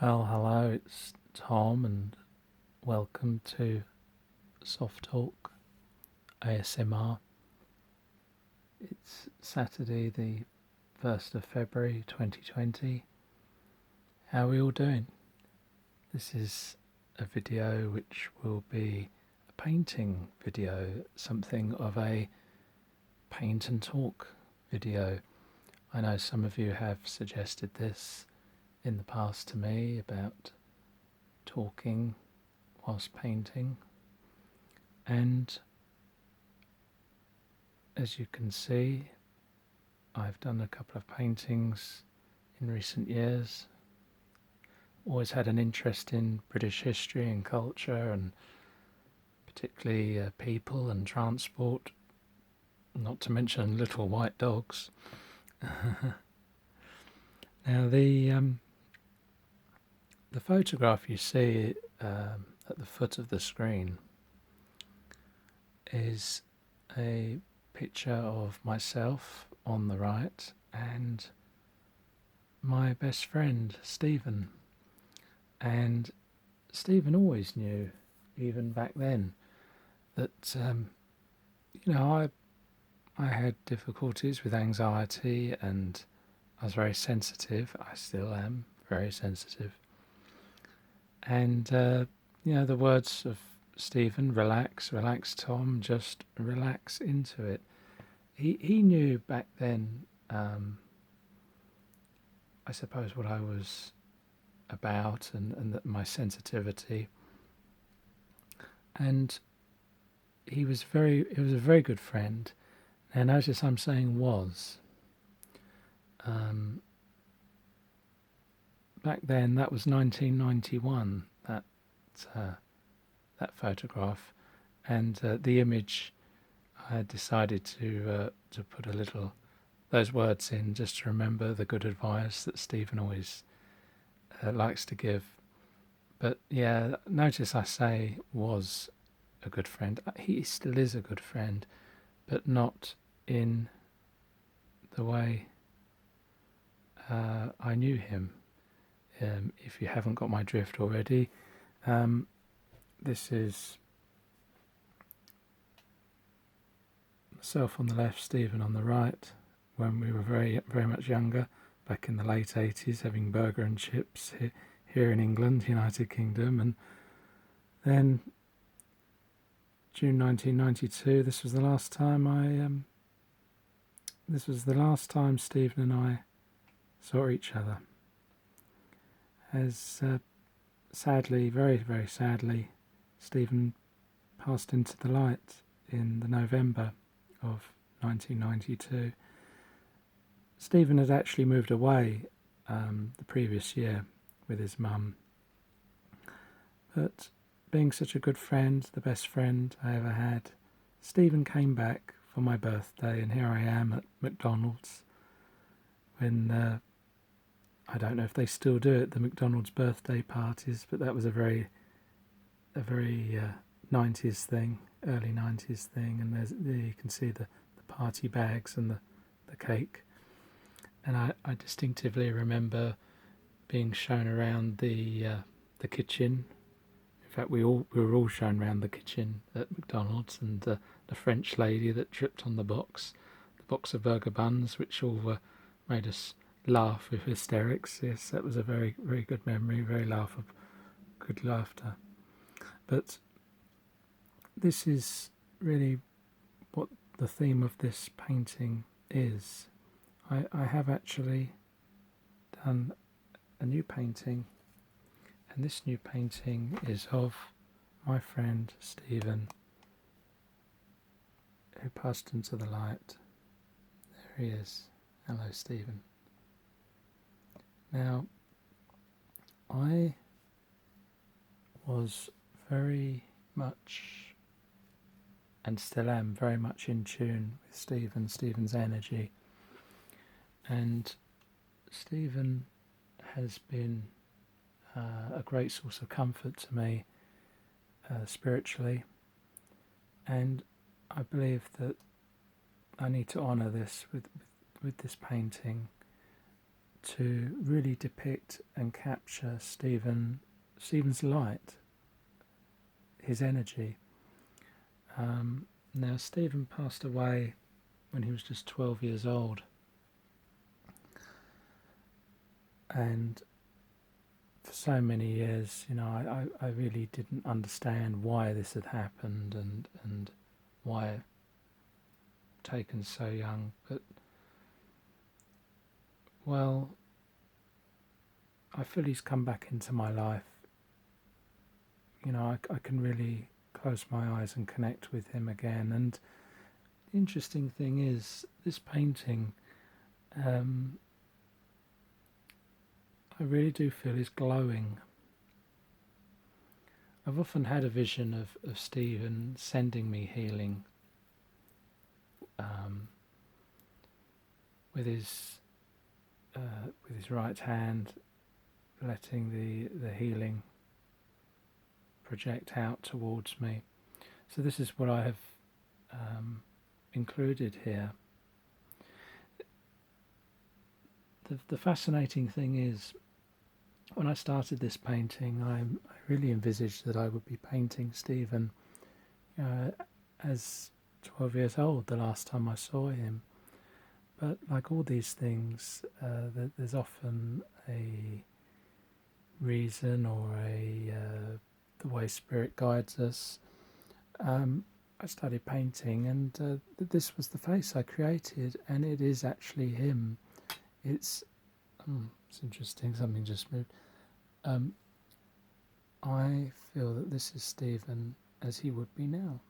Well, hello, it's Tom, and welcome to SoftTalk ASMR. It's Saturday, the 1st of February 2020. How are we all doing? This is a video which will be a painting video, something of a paint and talk video. I know some of you have suggested this in the past to me about talking whilst painting, and as you can see, I've done a couple of paintings in recent years. Always had an interest in British history and culture, and particularly people and transport, not to mention little white dogs. Now the photograph you see at the foot of the screen is a picture of myself on the right and my best friend Stephen. And Stephen always knew, even back then, that I had difficulties with anxiety, and I was very sensitive. I still am very sensitive. And the words of Stephen, relax, relax, Tom, just relax into it. He knew back then, I suppose, what I was about, and that my sensitivity. And he was a very good friend. Now notice I'm saying was. Back then, that was 1991. That photograph, and the image, I had decided to put those words in, just to remember the good advice that Stephen always likes to give. But yeah, notice I say was a good friend. He still is a good friend, but not in the way I knew him. If you haven't got my drift already, this is myself on the left, Stephen on the right, when we were very, very much younger, back in the late 80s, having burger and chips here in England, United Kingdom. And then June 1992, this was the last time Stephen and I saw each other. As sadly, very, very sadly, Stephen passed into the light in the November of 1992. Stephen had actually moved away the previous year with his mum, but being such a good friend, the best friend I ever had, Stephen came back for my birthday, and here I am at McDonald's when I don't know if they still do it, the McDonald's birthday parties, but that was a very 90s thing, early 90s thing. And there you can see the party bags and the cake. And I distinctively remember being shown around the kitchen. In fact, we were all shown around the kitchen at McDonald's, and the French lady that tripped on the box of burger buns, which all made us laugh with hysterics. Yes, that was a very, very good memory, good laughter. But this is really what the theme of this painting is. I have actually done a new painting, and this new painting is of my friend Stephen, who passed into the light. There he is. Hello, Stephen. Now, I was very much, and still am very much, in tune with Stephen's energy. And Stephen has been a great source of comfort to me spiritually, and I believe that I need to honour this with this painting, to really depict and capture Stephen's light, his energy. Now, Stephen passed away when he was just 12 years old, and for so many years, I really didn't understand why this had happened and why taken so young. But, well, I feel he's come back into my life. I can really close my eyes and connect with him again. And the interesting thing is, this painting, I really do feel is glowing. I've often had a vision of Stephen sending me healing with his right hand, letting the healing project out towards me. So this is what I have included here. The fascinating thing is, when I started this painting, I really envisaged that I would be painting Stephen as 12 years old, the last time I saw him. But like all these things, there's often a reason or the way Spirit guides us. I started painting, and this was the face I created, and it is actually him. It's interesting, something just moved. I feel that this is Stephen as he would be now.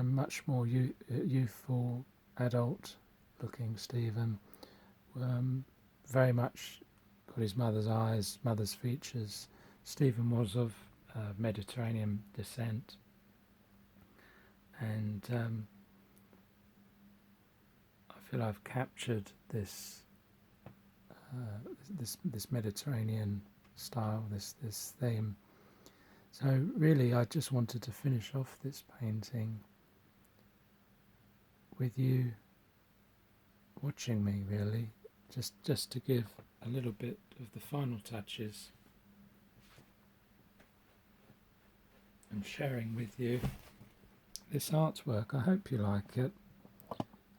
Much more youthful, adult-looking Stephen. Very much got his mother's eyes, mother's features. Stephen was of Mediterranean descent, and I feel I've captured this Mediterranean style, this theme. So really, I just wanted to finish off this painting with you watching me, really, just to give a little bit of the final touches and sharing with you this artwork. I hope you like it.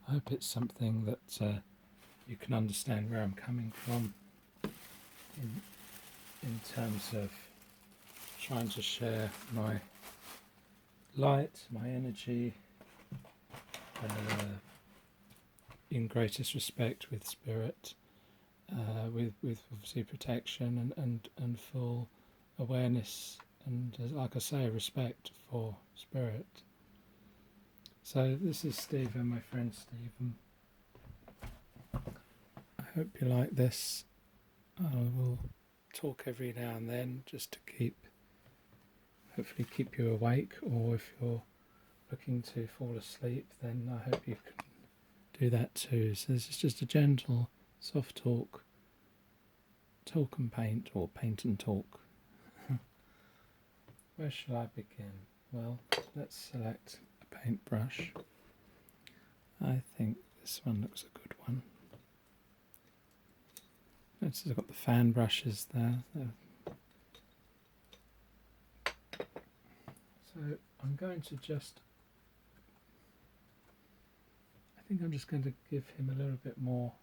I hope it's something that you can understand where I'm coming from in terms of trying to share my light, my energy, in greatest respect with Spirit, with obviously protection and full awareness, and like I say, respect for Spirit. So this is Stephen, my friend Stephen. I hope you like this. I will talk every now and then just to hopefully keep you awake, or if you're looking to fall asleep, then I hope you can do that too. So this is just a gentle, soft talk and paint, or paint and talk. Where shall I begin? Well, let's select a paintbrush. I think this one looks a good one. Notice I've got the fan brushes there. So I'm going to I think I'm just going to give him a little bit more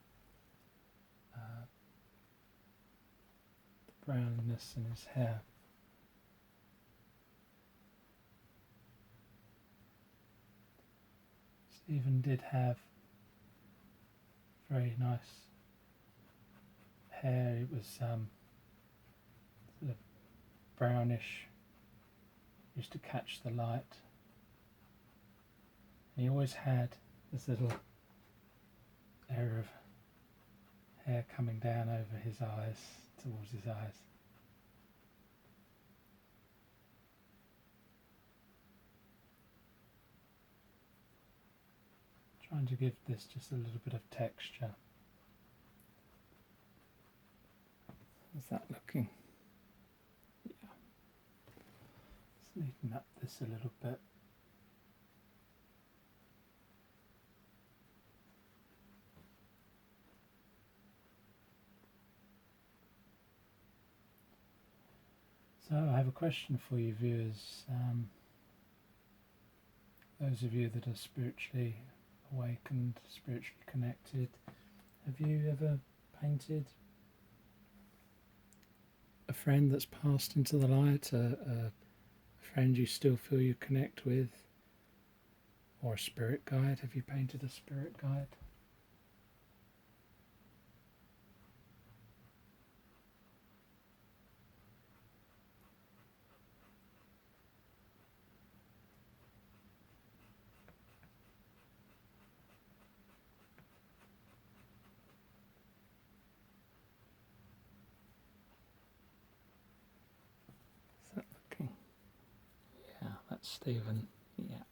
brownness in his hair. Stephen did have very nice hair. It was sort of brownish, used to catch the light. And he always had this little area of hair coming down over his eyes, towards his eyes. Trying to give this just a little bit of texture. How's that looking? Yeah. Let's neaten up this a little bit. So I have a question for you viewers. Those of you that are spiritually awakened, spiritually connected, have you ever painted a friend that's passed into the light, a friend you still feel you connect with, or a spirit guide? Have you painted a spirit guide? Is that looking? Yeah, that's Stephen. Yeah.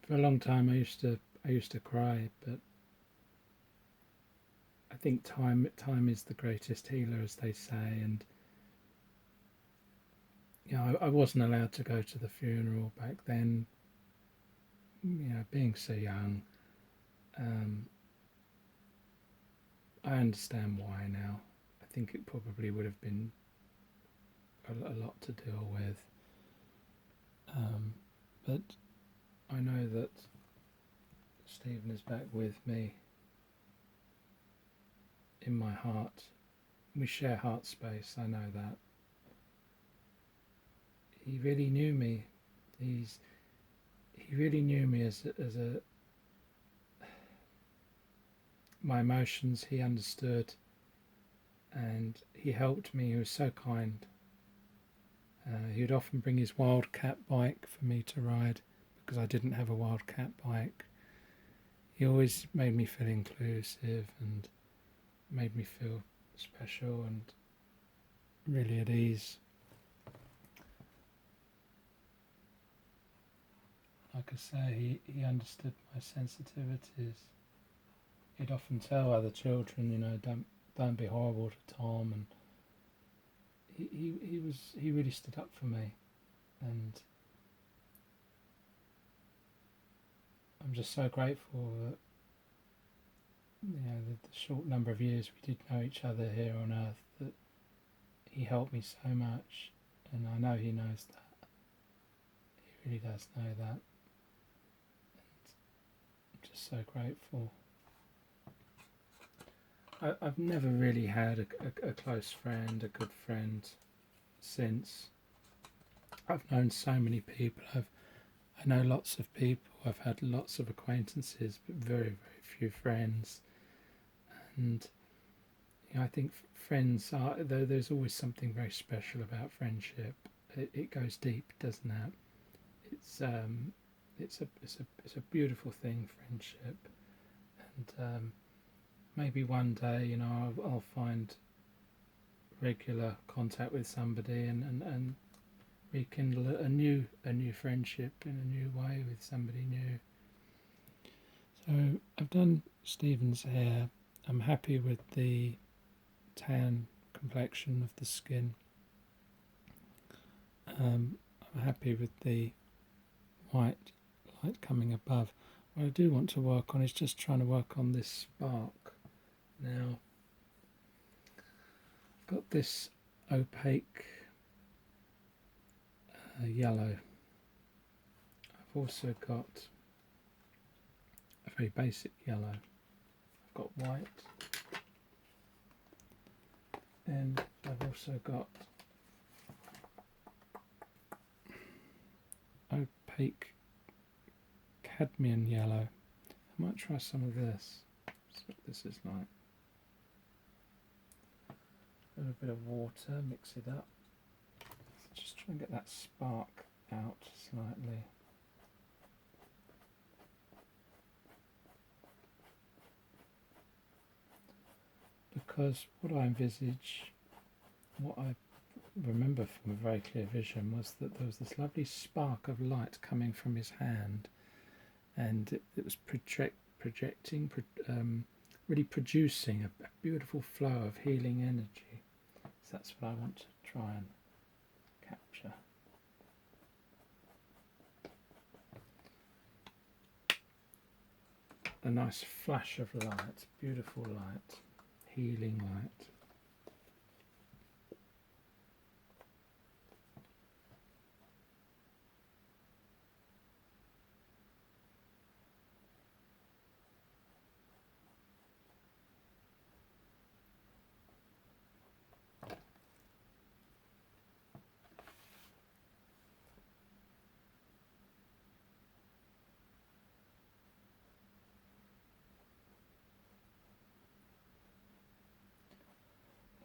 For a long time, I used to cry, but I think time is the greatest healer, as they say. And I wasn't allowed to go to the funeral back then. Being so young, I understand why now. I think it probably would have been a lot to deal with, but I know that Stephen is back with me in my heart. We share heart space, I know that. He really knew me. He really knew me as my emotions. He understood, and he helped me. He was so kind. He would often bring his wildcat bike for me to ride because I didn't have a wildcat bike. He always made me feel inclusive and made me feel special and really at ease. Like I say, he understood my sensitivities. He'd often tell other children, don't be horrible to Tom, and he really stood up for me, and I'm just so grateful that the short number of years we did know each other here on earth, that he helped me so much, and I know he knows that. He really does know that, and I'm just so grateful. I've never really had a close friend, a good friend since. I've known so many people. I know lots of people. I've had lots of acquaintances, but very, very few friends. And I think friends are. There's always something very special about friendship. It goes deep, doesn't it? It's a beautiful thing, friendship, and maybe one day, I'll find regular contact with somebody and rekindle a new friendship in a new way with somebody new. So I've done Stephen's hair. I'm happy with the tan complexion of the skin. I'm happy with the white light coming above. What I do want to work on is just trying to work on this spark. Now, I've got this opaque yellow. I've also got a very basic yellow. I've got white, and I've also got opaque cadmium yellow. I might try some of this. That's what this is like. A little bit of water, mix it up. Just try and get that spark out slightly. Because what I envisage, what I remember from a very clear vision, was that there was this lovely spark of light coming from his hand, and it was projecting, really producing a beautiful flow of healing energy. So that's what I want to try and capture. A nice flash of light, beautiful light, healing light.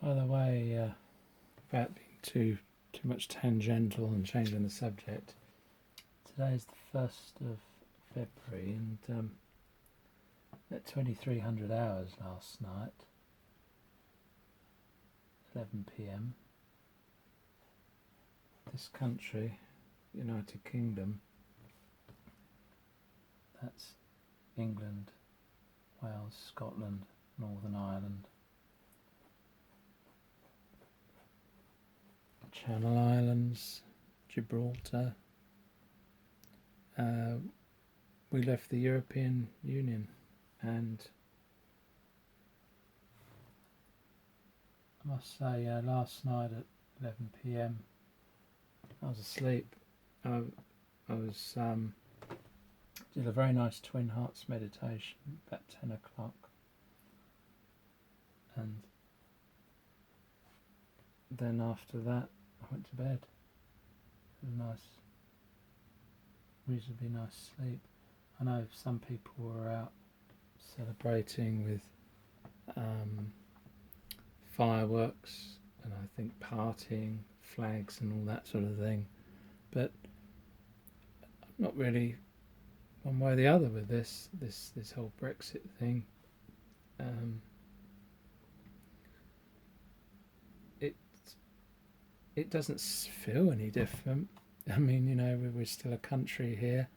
By the way, without being too much tangential and changing the subject, today is the 1st of February, and at 2300 hours last night, 11 p.m, this country, United Kingdom, that's England, Wales, Scotland, Northern Ireland, Channel Islands, Gibraltar. We left the European Union, and I must say, last night at 11 p.m, I was asleep. I was did a very nice Twin Hearts meditation about 10 o'clock, and then after that I went to bed. It was nice, reasonably nice sleep. I know some people were out celebrating with fireworks and I think partying, flags and all that sort of thing, but I'm not really one way or the other with this whole Brexit thing. It doesn't feel any different. I mean, we're still a country here.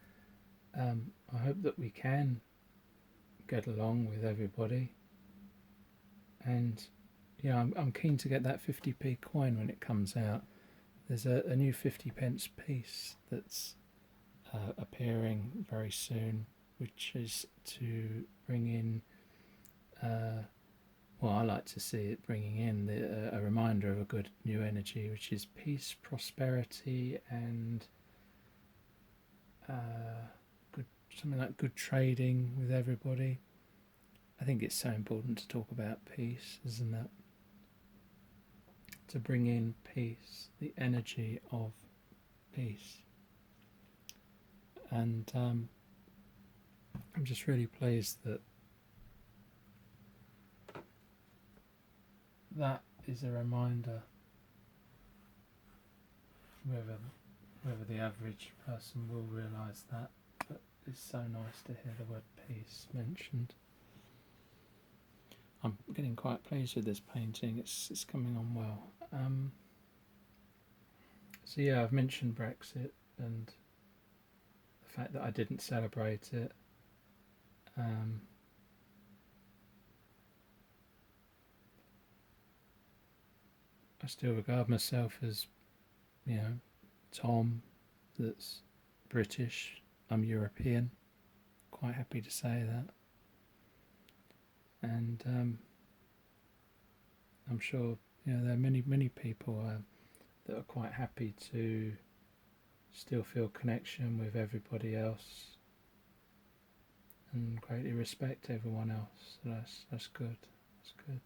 I hope that we can get along with everybody, and I'm keen to get that 50p coin when it comes out. There's a new 50 pence piece that's appearing very soon, which is to bring in I like to see it bringing in a reminder of a good new energy, which is peace, prosperity, and something like good trading with everybody. I think it's so important to talk about peace, isn't it? To bring in peace, the energy of peace. And I'm just really pleased that is a reminder, whether the average person will realise that, but it's so nice to hear the word peace mentioned. I'm getting quite pleased with this painting. It's coming on well. So yeah, I've mentioned Brexit and the fact that I didn't celebrate it. I still regard myself as, Tom, that's British. I'm European. Quite happy to say that. And I'm sure there are many people that are quite happy to still feel connection with everybody else and greatly respect everyone else. So that's good. That's good.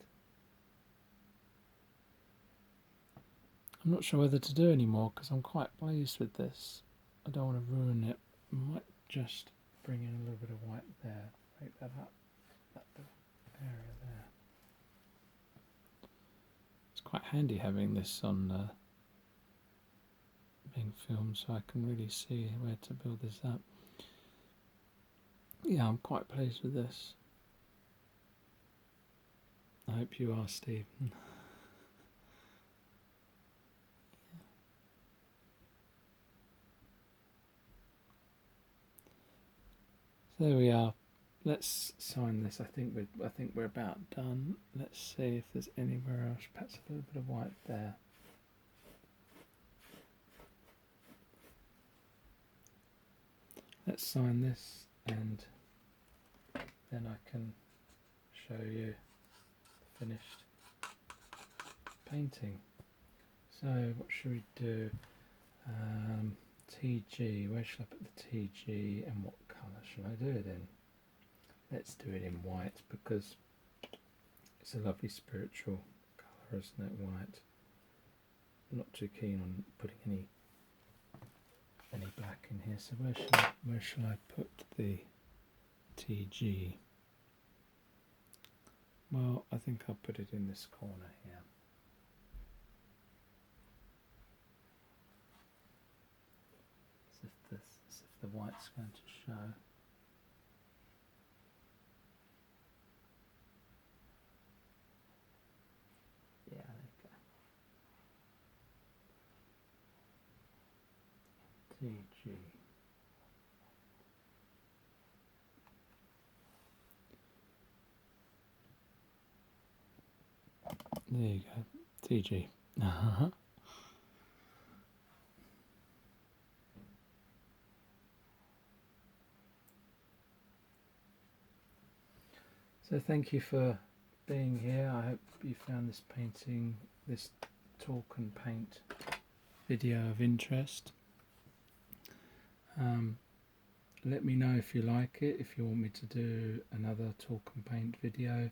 I'm not sure whether to do any more because I'm quite pleased with this. I don't want to ruin it. I might just bring in a little bit of white there. Break that up. That area there. It's quite handy having this on being filmed so I can really see where to build this up. Yeah, I'm quite pleased with this. I hope you are, Stephen. So there we are. Let's sign this. I think we're about done. Let's see if there's anywhere else. Perhaps a little bit of white there. Let's sign this, and then I can show you the finished painting. So what should we do? TG, where should I put the TG and what colour should I do it in? Let's do it in white because it's a lovely spiritual colour, isn't it, white? I'm not too keen on putting any black in here, so where shall I put the TG? Well, I think I'll put it in this corner here. As if the white's going to show. Yeah, there you go. TG. There you go. TG. So thank you for being here. I hope you found this painting, this talk and paint video of interest. Let me know if you like it, if you want me to do another talk and paint video,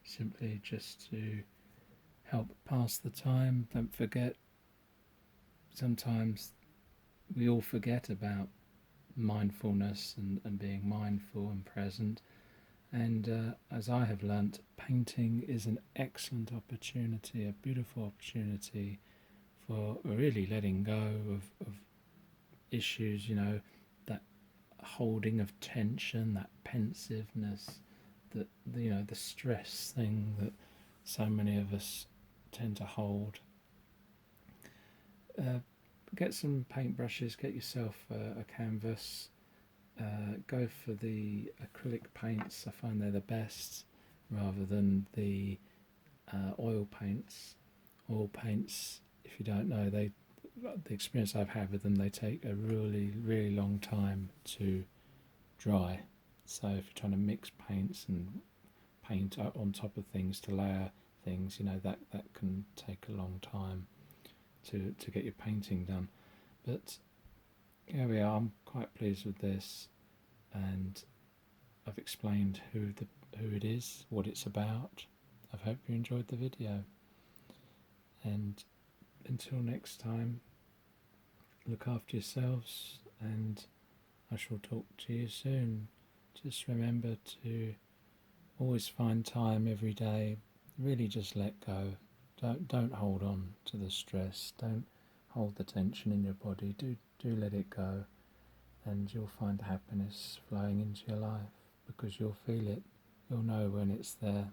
simply just to help pass the time. Don't forget, sometimes we all forget about mindfulness and being mindful and present. And as I have learnt, painting is an excellent opportunity, a beautiful opportunity for really letting go of issues, that holding of tension, that pensiveness, that the stress thing that so many of us tend to hold. Get some paintbrushes, get yourself a canvas. Go for the acrylic paints. I find they're the best rather than the oil paints. Oil paints, if you don't know, the experience I've had with them, they take a really, really long time to dry. So if you're trying to mix paints and paint on top of things to layer things, that can take a long time to get your painting done. But here we are. I'm quite pleased with this, and I've explained who it is, what it's about. I hope you enjoyed the video, and until next time, look after yourselves, and I shall talk to you soon. Just remember to always find time every day. Really just let go. Don't hold on to the stress. Don't hold the tension in your body. Do let it go, and you'll find happiness flowing into your life, because you'll feel it. You'll know when it's there.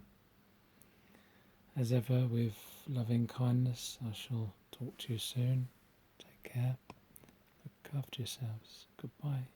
As ever, with loving kindness, I shall talk to you soon. Take care. Look after yourselves. Goodbye.